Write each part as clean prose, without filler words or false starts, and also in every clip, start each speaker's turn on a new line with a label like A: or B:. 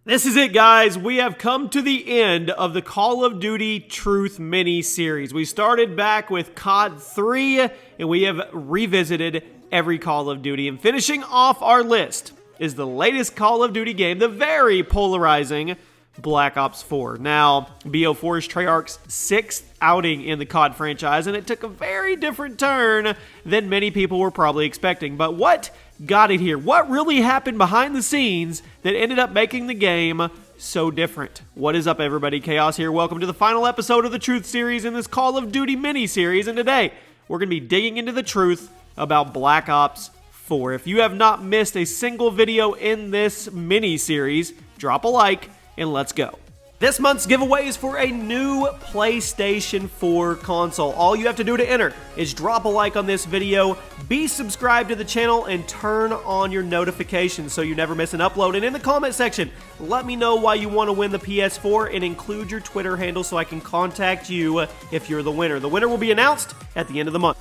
A: This is it, guys. We have come to the end of the Call of Duty Truth mini-series. We started back with COD 3, and we have revisited every Call of Duty. And finishing off our list is the latest Call of Duty game, the very polarizing Black Ops 4. Now, BO4 is Treyarch's 6th outing in the COD franchise, and it took a very different turn than many people were probably expecting. But what got it here? What really happened behind the scenes that ended up making the game so different? What is up, everybody? Chaos here. Welcome to the final episode of the Truth series in this Call of Duty mini-series, and today we're going to be digging into the truth about Black Ops 4. If you have not missed a single video in this mini-series, drop a like and let's go. This month's giveaway is for a new PlayStation 4 console. All you have to do to enter is drop a like on this video, be subscribed to the channel, and turn on your notifications so you never miss an upload. And in the comment section, let me know why you want to win the PS4 and include your Twitter handle so I can contact you if you're the winner. The winner will be announced at the end of the month.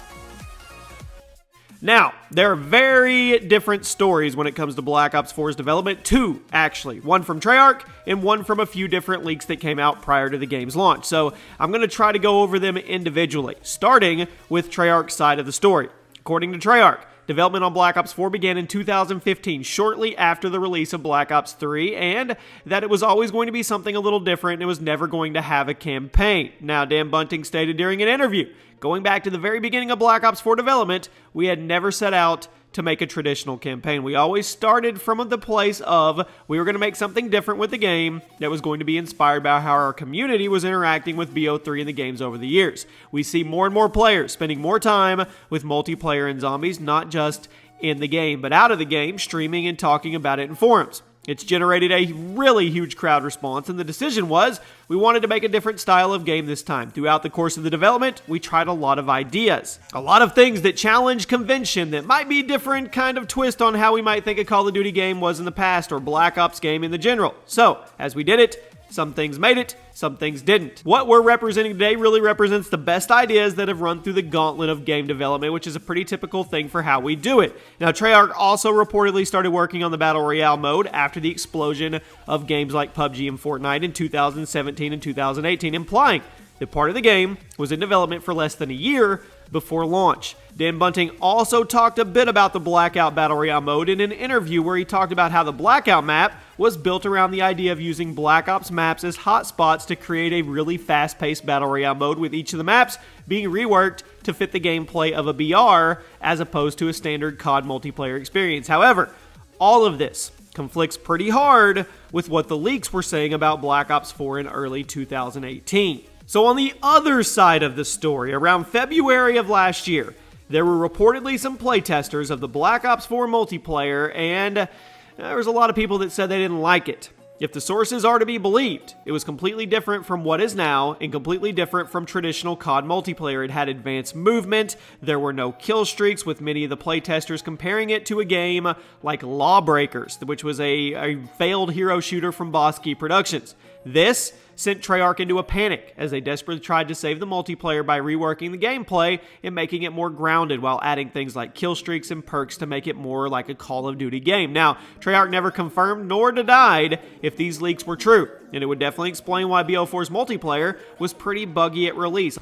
A: Now, there are very different stories when it comes to Black Ops 4's development. Two, actually. One from Treyarch and one from a few different leaks that came out prior to the game's launch. So I'm going to try to go over them individually, starting with Treyarch's side of the story. According to Treyarch, development on Black Ops 4 began in 2015, shortly after the release of Black Ops 3, and that it was always going to be something a little different and it was never going to have a campaign. Now, Dan Bunting stated during an interview, going back to the very beginning of Black Ops 4 development, we had never set out to make a traditional campaign. We always started from the place of we were going to make something different with the game that was going to be inspired by how our community was interacting with BO3 and the games over the years. We see more and more players spending more time with multiplayer and zombies, not just in the game, but out of the game, streaming and talking about it in forums. It's generated a really huge crowd response, and the decision was we wanted to make a different style of game this time. Throughout the course of the development, we tried a lot of ideas. A lot of things that challenge convention, that might be different kind of twist on how we might think a Call of Duty game was in the past, or Black Ops game in the general. So, as we did it, some things made it, some things didn't. What we're representing today really represents the best ideas that have run through the gauntlet of game development, which is a pretty typical thing for how we do it. Now, Treyarch also reportedly started working on the Battle Royale mode after the explosion of games like PUBG and Fortnite in 2017 and 2018, implying that part of the game was in development for less than a year before launch. Dan Bunting also talked a bit about the Blackout Battle Royale mode in an interview where he talked about how the Blackout map was built around the idea of using Black Ops maps as hotspots to create a really fast-paced Battle Royale mode, with each of the maps being reworked to fit the gameplay of a BR as opposed to a standard COD multiplayer experience. However, all of this conflicts pretty hard with what the leaks were saying about Black Ops 4 in early 2018. So on the other side of the story, around February of last year, there were reportedly some playtesters of the Black Ops 4 multiplayer, and there was a lot of people that said they didn't like it. If the sources are to be believed, it was completely different from what is now and completely different from traditional COD multiplayer. It had advanced movement, there were no kill streaks, with many of the playtesters comparing it to a game like Lawbreakers, which was a failed hero shooter from Boss Key Productions. This sent Treyarch into a panic as they desperately tried to save the multiplayer by reworking the gameplay and making it more grounded while adding things like kill streaks and perks to make it more like a Call of Duty game. Now, Treyarch never confirmed nor denied if these leaks were true, and it would definitely explain why BO4's multiplayer was pretty buggy at release.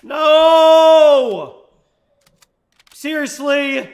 A: No! Seriously?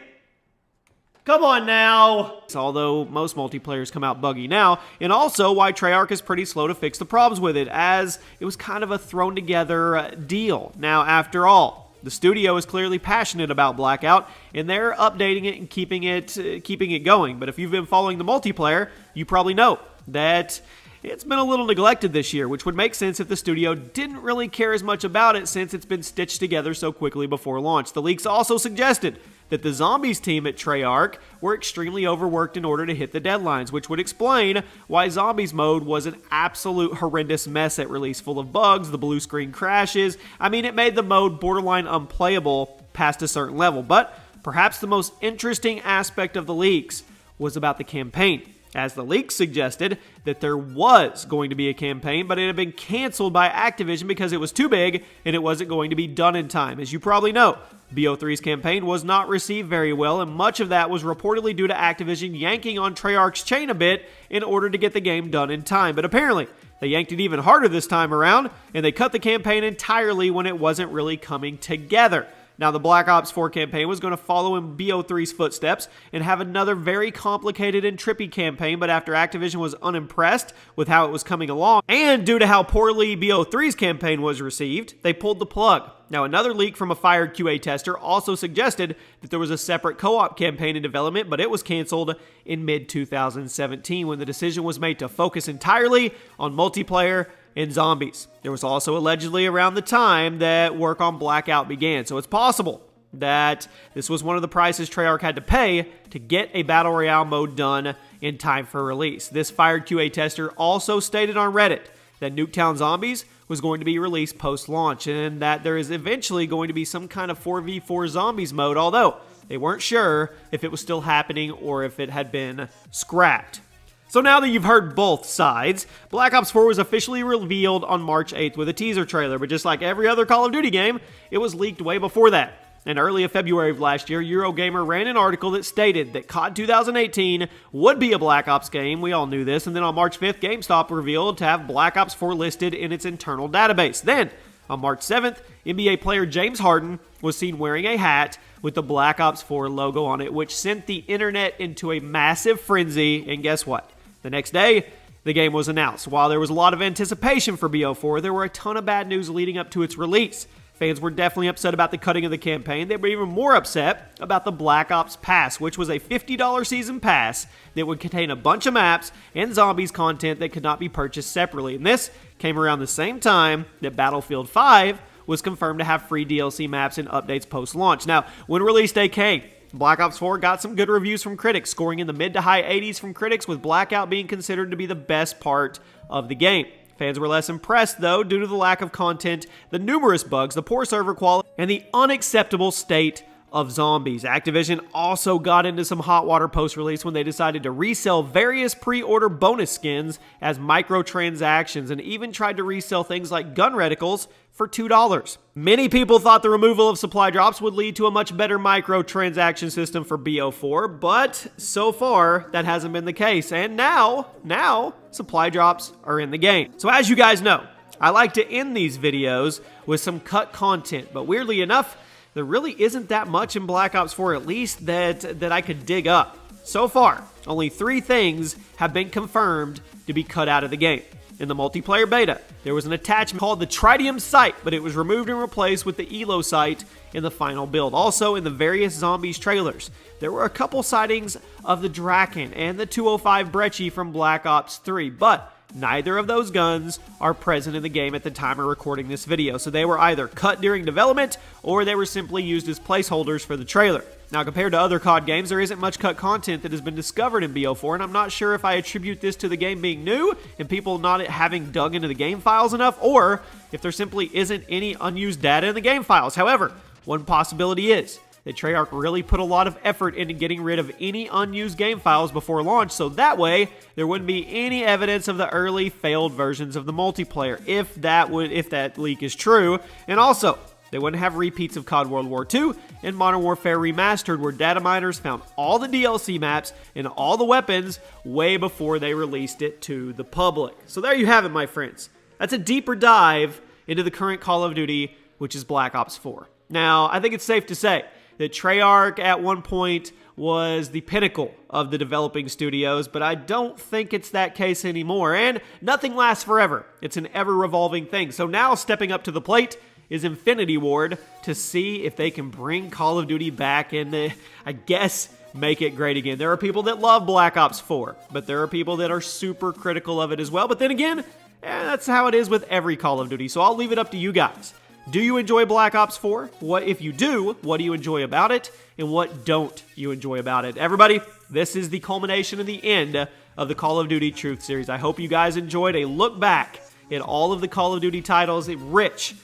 A: Come on now. Although most multiplayers come out buggy now, and also why Treyarch is pretty slow to fix the problems with it, as it was kind of a thrown together deal. Now, after all, the studio is clearly passionate about Blackout, and they're updating it and keeping it going. But if you've been following the multiplayer, you probably know that it's been a little neglected this year, which would make sense if the studio didn't really care as much about it since it's been stitched together so quickly before launch. The leaks also suggested that the Zombies team at Treyarch were extremely overworked in order to hit the deadlines, which would explain why Zombies mode was an absolute horrendous mess at release, full of bugs, the blue screen crashes. I mean, it made the mode borderline unplayable past a certain level. But perhaps the most interesting aspect of the leaks was about the campaign, as the leaks suggested that there was going to be a campaign, but it had been canceled by Activision because it was too big and it wasn't going to be done in time. As you probably know, BO3's campaign was not received very well, and much of that was reportedly due to Activision yanking on Treyarch's chain a bit in order to get the game done in time. But apparently, they yanked it even harder this time around, and they cut the campaign entirely when it wasn't really coming together. Now, the Black Ops 4 campaign was going to follow in BO3's footsteps and have another very complicated and trippy campaign, but after Activision was unimpressed with how it was coming along, and due to how poorly BO3's campaign was received, they pulled the plug. Now, another leak from a fired QA tester also suggested that there was a separate co-op campaign in development, but it was canceled in mid-2017 when the decision was made to focus entirely on multiplayer and zombies. There was also allegedly around the time that work on Blackout began, so it's possible that this was one of the prices Treyarch had to pay to get a Battle Royale mode done in time for release. This fired QA tester also stated on Reddit that Nuketown Zombies was going to be released post-launch, and that there is eventually going to be some kind of 4v4 zombies mode, although they weren't sure if it was still happening or if it had been scrapped. So now that you've heard both sides, Black Ops 4 was officially revealed on March 8th with a teaser trailer, but just like every other Call of Duty game, it was leaked way before that. In early February of last year, Eurogamer ran an article that stated that COD 2018 would be a Black Ops game. We all knew this. And then on March 5th, GameStop revealed to have Black Ops 4 listed in its internal database. Then, on March 7th, NBA player James Harden was seen wearing a hat with the Black Ops 4 logo on it, which sent the internet into a massive frenzy. And guess what? The next day, the game was announced. While there was a lot of anticipation for BO4, there were a ton of bad news leading up to its release. Fans were definitely upset about the cutting of the campaign. They were even more upset about the Black Ops Pass, which was a $50 season pass that would contain a bunch of maps and zombies content that could not be purchased separately. And this came around the same time that Battlefield 5 was confirmed to have free DLC maps and updates post-launch. Now, when release day came, Black Ops 4 got some good reviews from critics, scoring in the mid to high 80s from critics, with Blackout being considered to be the best part of the game. Fans were less impressed, though, due to the lack of content, the numerous bugs, the poor server quality, and the unacceptable state of zombies. Activision also got into some hot water post-release when they decided to resell various pre-order bonus skins as microtransactions, and even tried to resell things like gun reticles for $2. Many people thought the removal of supply drops would lead to a much better microtransaction system for BO4, but so far that hasn't been the case. And now supply drops are in the game. So as you guys know, I like to end these videos with some cut content, but weirdly enough, there really isn't that much in Black Ops 4, at least that I could dig up. So far, only 3 things have been confirmed to be cut out of the game. In the multiplayer beta, there was an attachment called the Tritium site, but it was removed and replaced with the Elo site in the final build. Also, in the various zombies trailers, there were a couple sightings of the Draken and the 205 Brecci from Black Ops 3, but neither of those guns are present in the game at the time of recording this video, so they were either cut during development or they were simply used as placeholders for the trailer. Now, compared to other COD games, there isn't much cut content that has been discovered in BO4, and I'm not sure if I attribute this to the game being new and people not having dug into the game files enough, or if there simply isn't any unused data in the game files. However, one possibility is that Treyarch really put a lot of effort into getting rid of any unused game files before launch, so that way there wouldn't be any evidence of the early failed versions of the multiplayer, if that leak is true. And also, they wouldn't have repeats of COD World War II and Modern Warfare Remastered, where data miners found all the DLC maps and all the weapons way before they released it to the public. So there you have it, my friends. That's a deeper dive into the current Call of Duty, which is Black Ops 4. Now, I think it's safe to say that Treyarch at one point was the pinnacle of the developing studios, but I don't think it's that case anymore, and nothing lasts forever. It's an ever-revolving thing. So now stepping up to the plate is Infinity Ward to see if they can bring Call of Duty back and, I guess, make it great again. There are people that love Black Ops 4, but there are people that are super critical of it as well. But then again, that's how it is with every Call of Duty, so I'll leave it up to you guys. Do you enjoy Black Ops 4? If you do, what do you enjoy about it? And what don't you enjoy about it? Everybody, this is the culmination and the end of the Call of Duty Truth Series. I hope you guys enjoyed a look back at all of the Call of Duty titles, a rich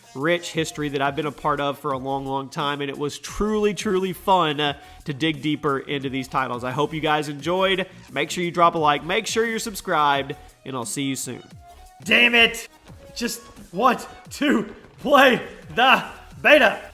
A: history that I've been a part of for a long time, and it was truly fun to dig deeper into these titles. I hope you guys enjoyed. Make sure you drop a like, make sure you're subscribed, and I'll see you soon. Damn it! Just want to play the beta!